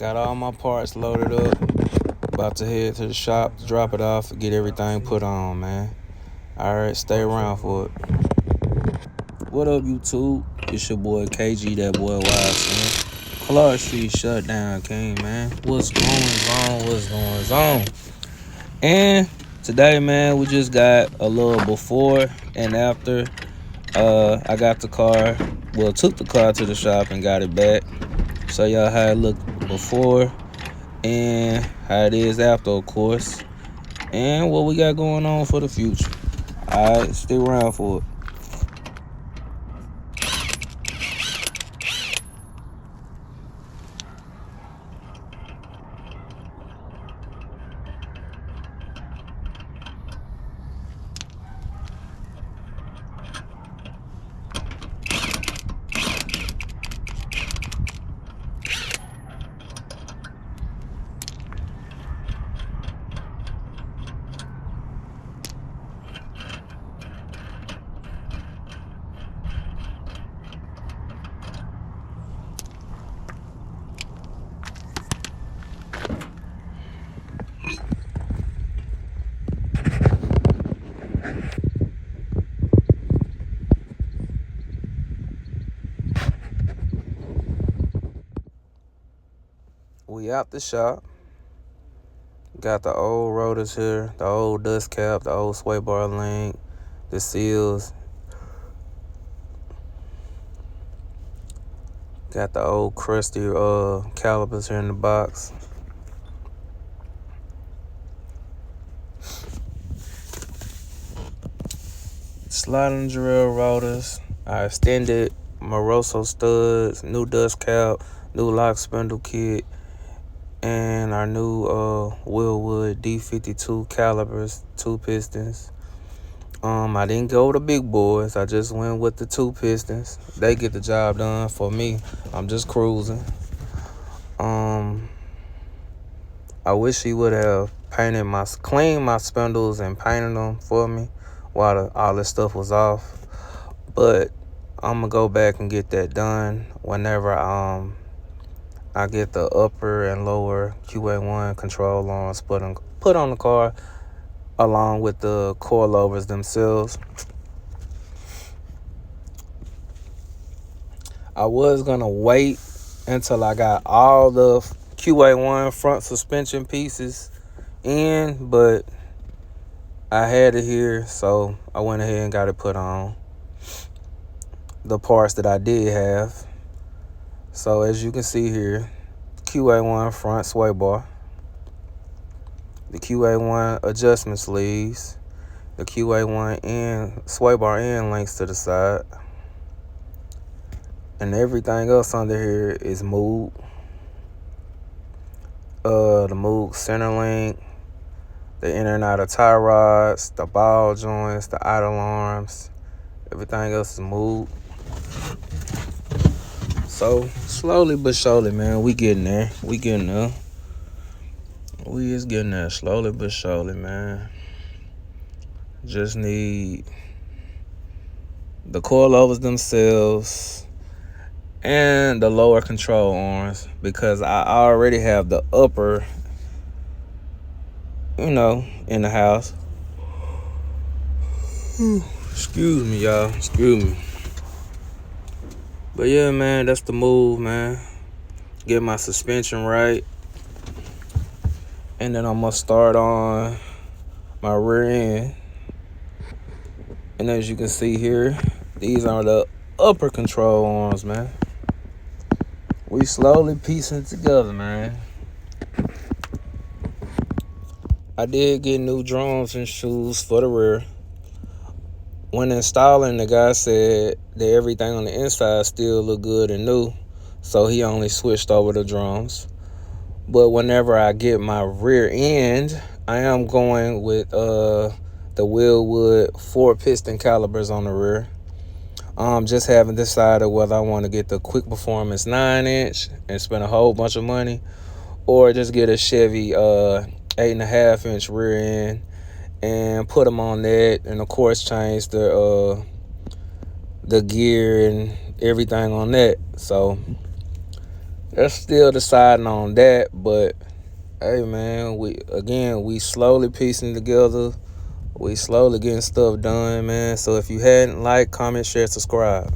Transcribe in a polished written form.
Got all my parts loaded up. About to head to the shop to drop it off and get everything put on, man. Alright, stay around for it. What up, YouTube? It's your boy KG, that boy Wild man. Clark Street shut down, King, man. What's going on? And today, man, we just got a little before and after. I got the car, took the car to the shop and got it back. Show y'all how it looked before and how it is after, of course, and what we got going on for the future. Alright, stay around for it. We out the shop. Got the old rotors here, the old dust cap, the old sway bar link, the seals. Got the old crusty calipers here in the box. Sliding drill rotors. I extended Moroso studs, new dust cap, new lock spindle kit, and our new Wilwood D52 calipers, 2 pistons. I didn't go with the big boys. I just went with the 2 pistons. They get the job done for me. I'm just cruising. I wish he would have cleaned my spindles and painted them for me while all this stuff was off. But I'm gonna go back and get that done whenever I get the upper and lower QA1 control arms put on the car, along with the coilovers themselves. I was gonna wait until I got all the QA1 front suspension pieces in, but I had it here, so I went ahead and got it put on. The parts that I did have. So as you can see here, QA1 front sway bar, the QA1 adjustment sleeves, the QA1 end sway bar end links to the side, and everything else under here is Moog. The Moog center link, the inner and outer tie rods, the ball joints, the idle arms, everything else is Moog. So slowly but surely, man, we getting there. We is getting there slowly but surely, man. Just need the coilovers themselves and the lower control arms, because I already have the upper, in the house. Excuse me, y'all. Excuse me. But yeah, man, that's the move, man. Get my suspension right. And then I'm going to start on my rear end. And as you can see here, these are the upper control arms, man. We slowly piecing it together, man. I did get new drums and shoes for the rear. When installing, the guy said that everything on the inside still looked good and new, so he only switched over the drums. But whenever I get my rear end, I am going with the Wilwood 4-piston calipers on the rear. Just haven't decided whether I want to get the Quick Performance 9-inch and spend a whole bunch of money, or just get a Chevy 8.5-inch rear end and put them on that, and of course change the gear and everything on that. So They're still deciding on that, but hey, man, we slowly piecing together. We slowly getting stuff done, man. So if you hadn't, like, comment, share, subscribe.